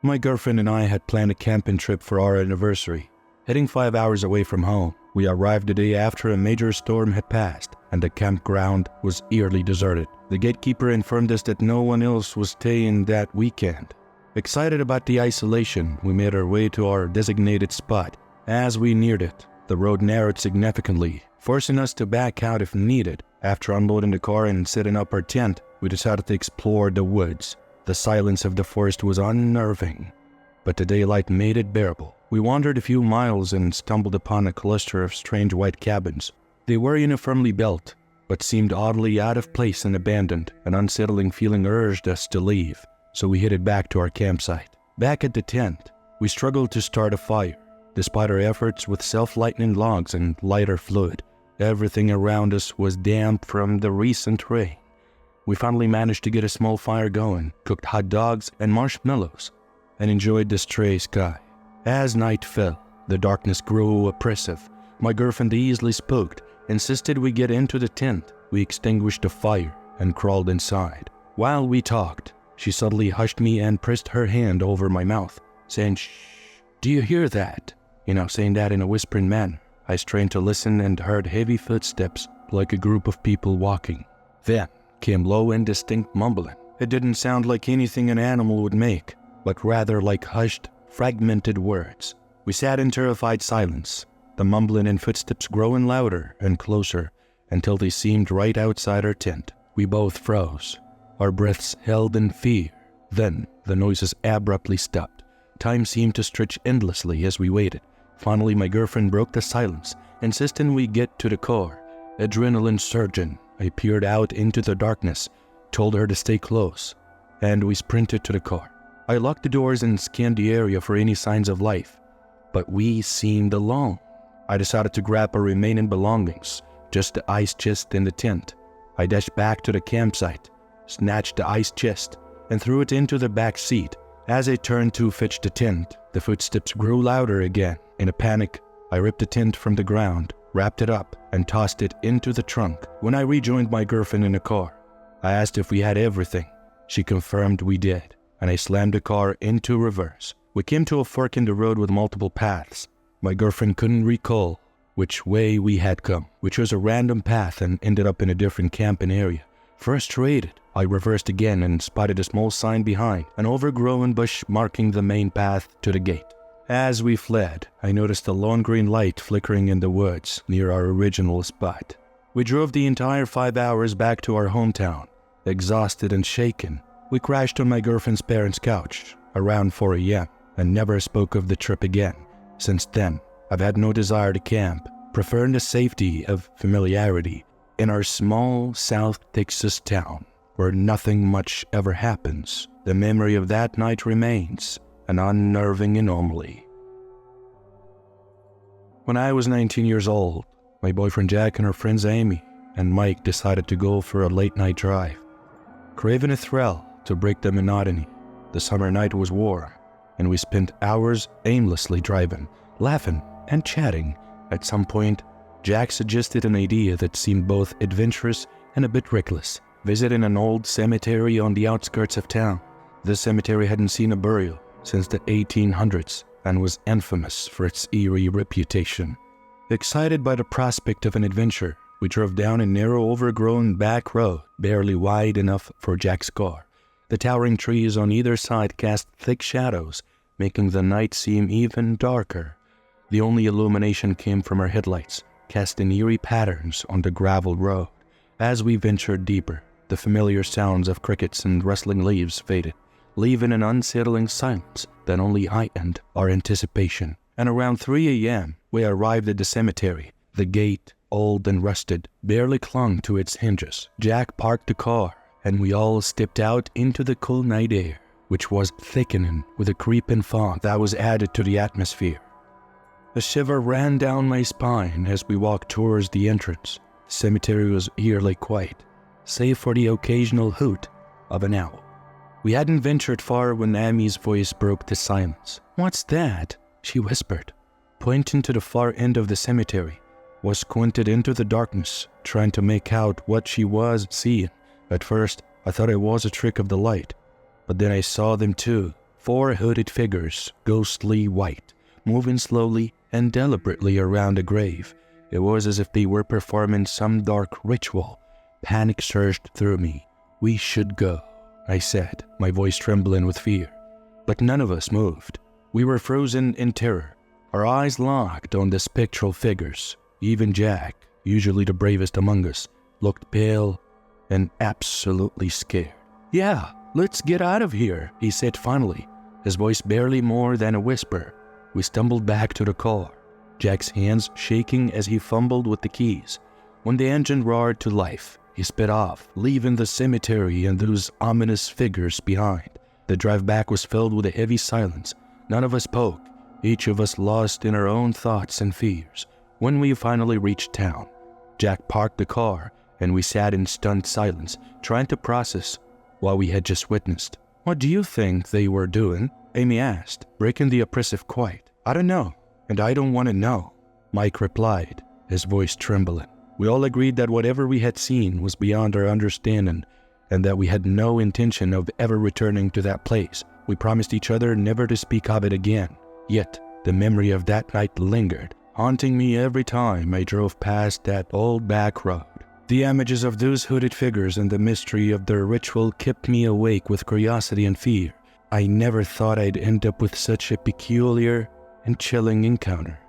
My girlfriend and I had planned a camping trip for our anniversary. Heading 5 hours away from home, we arrived the day after a major storm had passed, and the campground was eerily deserted. The gatekeeper informed us that no one else was staying that weekend. Excited about the isolation, we made our way to our designated spot. As we neared it, the road narrowed significantly, forcing us to back out if needed. After unloading the car and setting up our tent, we decided to explore the woods. The silence of the forest was unnerving, but the daylight made it bearable. We wandered a few miles and stumbled upon a cluster of strange white cabins. They were uniformly built, but seemed oddly out of place and abandoned. An unsettling feeling urged us to leave, so we headed back to our campsite. Back at the tent, we struggled to start a fire. Despite our efforts with self-lightening logs and lighter fluid, everything around us was damp from the recent rain. We finally managed to get a small fire going, cooked hot dogs and marshmallows, and enjoyed the stray sky. As night fell, the darkness grew oppressive. My girlfriend, easily spooked, insisted we get into the tent. We extinguished the fire and crawled inside. While we talked, she suddenly hushed me and pressed her hand over my mouth, saying, "Shh, do you hear that?" Saying that in a whispering manner. I strained to listen and heard heavy footsteps, like a group of people walking. Then came low and distinct mumbling. It didn't sound like anything an animal would make, but rather like hushed, fragmented words. We sat in terrified silence, the mumbling and footsteps growing louder and closer until they seemed right outside our tent. We both froze, our breaths held in fear. Then the noises abruptly stopped. Time seemed to stretch endlessly as we waited. Finally, my girlfriend broke the silence, insisting we get to the car. Adrenaline surging, I peered out into the darkness, told her to stay close, and we sprinted to the car. I locked the doors and scanned the area for any signs of life, but we seemed alone. I decided to grab our remaining belongings, just the ice chest and the tent. I dashed back to the campsite, snatched the ice chest, and threw it into the back seat. As I turned to fetch the tent, the footsteps grew louder again. In a panic, I ripped the tent from the ground, wrapped it up, and tossed it into the trunk. When I rejoined my girlfriend in the car, I asked if we had everything. She confirmed we did, and I slammed the car into reverse. We came to a fork in the road with multiple paths. My girlfriend couldn't recall which way we had come. We chose a random path and ended up in a different camping area. Frustrated, I reversed again and spotted a small sign behind, an overgrown bush marking the main path to the gate. As we fled, I noticed a lone green light flickering in the woods near our original spot. We drove the entire 5 hours back to our hometown, exhausted and shaken. We crashed on my girlfriend's parents' couch around 4 a.m. and never spoke of the trip again. Since then, I've had no desire to camp, preferring the safety of familiarity in our small South Texas town, where nothing much ever happens. The memory of that night remains an unnerving anomaly. When I was 19 years old, my boyfriend Jack and her friends Amy and Mike decided to go for a late-night drive. Craving a thrill to break the monotony, the summer night was warm, and we spent hours aimlessly driving, laughing, and chatting. At some point, Jack suggested an idea that seemed both adventurous and a bit reckless: visiting an old cemetery on the outskirts of town. This cemetery hadn't seen a burial since the 1800s and was infamous for its eerie reputation. Excited by the prospect of an adventure, we drove down a narrow, overgrown back road, barely wide enough for Jack's car. The towering trees on either side cast thick shadows, making the night seem even darker. The only illumination came from our headlights, casting eerie patterns on the gravel road. As we ventured deeper, the familiar sounds of crickets and rustling leaves faded, leaving an unsettling silence that only heightened our anticipation. And around 3 a.m., we arrived at the cemetery. The gate, old and rusted, barely clung to its hinges. Jack parked the car, and we all stepped out into the cool night air, which was thickening with a creeping fog that was added to the atmosphere. A shiver ran down my spine as we walked towards the entrance. The cemetery was eerily quiet, save for the occasional hoot of an owl. We hadn't ventured far when Amy's voice broke the silence. "What's that?" she whispered, pointing to the far end of the cemetery. Was squinted into the darkness, trying to make out what she was seeing. At first, I thought it was a trick of the light, but then I saw them too, 4 hooded figures, ghostly white, moving slowly and deliberately around a grave. It was as if they were performing some dark ritual. Panic surged through me. "We should go," I said, my voice trembling with fear. But none of us moved. We were frozen in terror, our eyes locked on the spectral figures. Even Jack, usually the bravest among us, looked pale and absolutely scared. "Yeah, let's get out of here," he said finally, his voice barely more than a whisper. We stumbled back to the car, Jack's hands shaking as he fumbled with the keys. When the engine roared to life, he sped off, leaving the cemetery and those ominous figures behind. The drive back was filled with a heavy silence. None of us spoke, each of us lost in our own thoughts and fears. When we finally reached town, Jack parked the car and we sat in stunned silence, trying to process what we had just witnessed. "What do you think they were doing?" Amy asked, breaking the oppressive quiet. "I don't know, and I don't want to know," Mike replied, his voice trembling. We all agreed that whatever we had seen was beyond our understanding and that we had no intention of ever returning to that place. We promised each other never to speak of it again. Yet, the memory of that night lingered, haunting me every time I drove past that old back road. The images of those hooded figures and the mystery of their ritual kept me awake with curiosity and fear. I never thought I'd end up with such a peculiar and chilling encounter.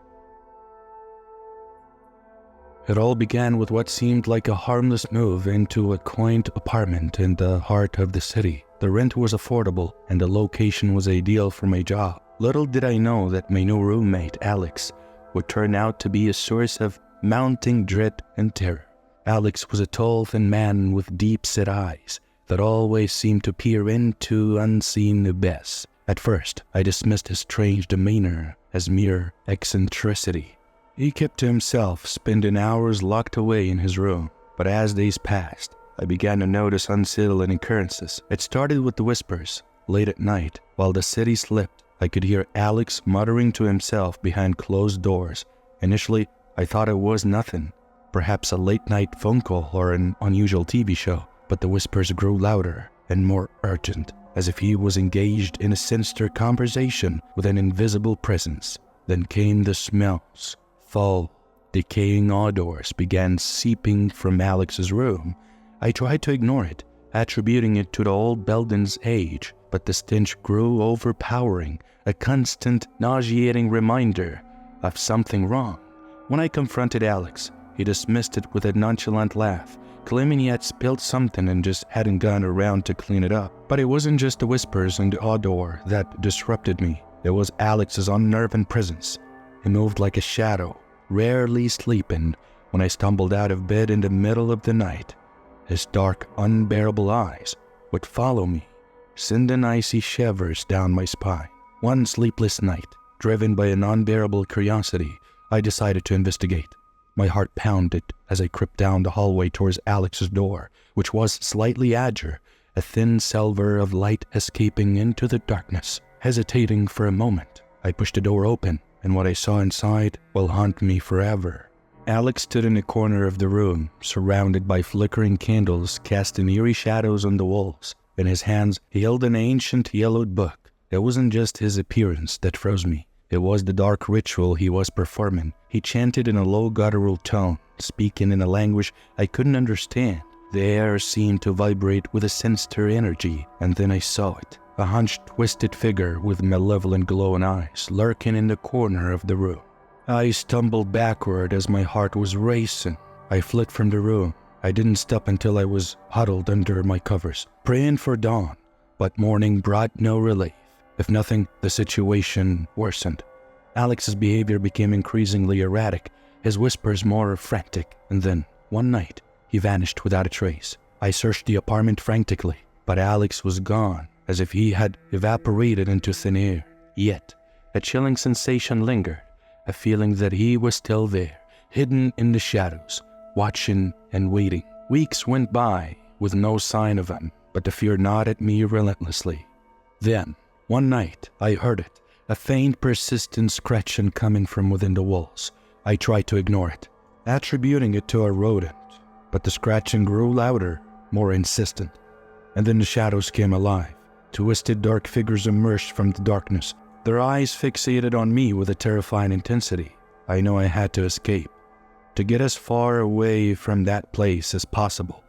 It all began with what seemed like a harmless move into a quaint apartment in the heart of the city. The rent was affordable and the location was ideal for my job. Little did I know that my new roommate, Alex, would turn out to be a source of mounting dread and terror. Alex was a tall, thin man with deep-set eyes that always seemed to peer into unseen abyss. At first, I dismissed his strange demeanor as mere eccentricity. He kept to himself, spending hours locked away in his room. But as days passed, I began to notice unsettling occurrences. It started with the whispers. Late at night, while the city slept, I could hear Alex muttering to himself behind closed doors. Initially, I thought it was nothing, perhaps a late-night phone call or an unusual TV show. But the whispers grew louder and more urgent, as if he was engaged in a sinister conversation with an invisible presence. Then came the smells. Foul, decaying odors began seeping from Alex's room. I tried to ignore it, attributing it to the old building's age, but the stench grew overpowering, a constant, nauseating reminder of something wrong. When I confronted Alex, he dismissed it with a nonchalant laugh, claiming he had spilled something and just hadn't gone around to clean it up. But it wasn't just the whispers and the odor that disrupted me. It was Alex's unnerving presence. He moved like a shadow, rarely sleeping when I stumbled out of bed in the middle of the night. His dark, unbearable eyes would follow me, sending icy shivers down my spine. One sleepless night, driven by an unbearable curiosity, I decided to investigate. My heart pounded as I crept down the hallway towards Alex's door, which was slightly ajar, a thin silver of light escaping into the darkness. Hesitating for a moment, I pushed the door open, and what I saw inside will haunt me forever. Alex stood in a corner of the room, surrounded by flickering candles casting eerie shadows on the walls. In his hands, he held an ancient yellowed book. It wasn't just his appearance that froze me. It was the dark ritual he was performing. He chanted in a low guttural tone, speaking in a language I couldn't understand. The air seemed to vibrate with a sinister energy, and then I saw it. A hunched, twisted figure with malevolent glowing eyes lurking in the corner of the room. I stumbled backward as my heart was racing. I fled from the room. I didn't stop until I was huddled under my covers, praying for dawn. But morning brought no relief. If nothing, the situation worsened. Alex's behavior became increasingly erratic, his whispers more frantic, and then, one night, he vanished without a trace. I searched the apartment frantically, but Alex was gone, as if he had evaporated into thin air. Yet, a chilling sensation lingered, a feeling that he was still there, hidden in the shadows, watching and waiting. Weeks went by with no sign of him, but the fear gnawed at me relentlessly. Then, one night, I heard it, a faint, persistent scratching coming from within the walls. I tried to ignore it, attributing it to a rodent, but the scratching grew louder, more insistent, and then the shadows came alive. Twisted dark figures emerged from the darkness, their eyes fixated on me with a terrifying intensity. I knew I had to escape, to get as far away from that place as possible.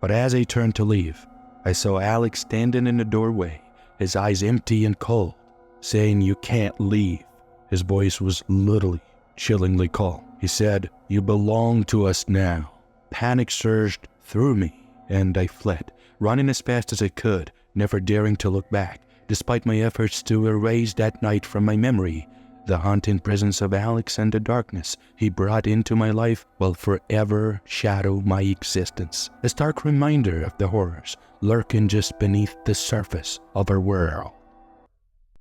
But as I turned to leave, I saw Alex standing in the doorway, his eyes empty and cold, saying, "You can't leave." His voice was literally chillingly calm. He said, "You belong to us now." Panic surged through me, and I fled, running as fast as I could, never daring to look back. Despite my efforts to erase that night from my memory, the haunting presence of Alex and the darkness he brought into my life will forever shadow my existence. A stark reminder of the horrors lurking just beneath the surface of our world.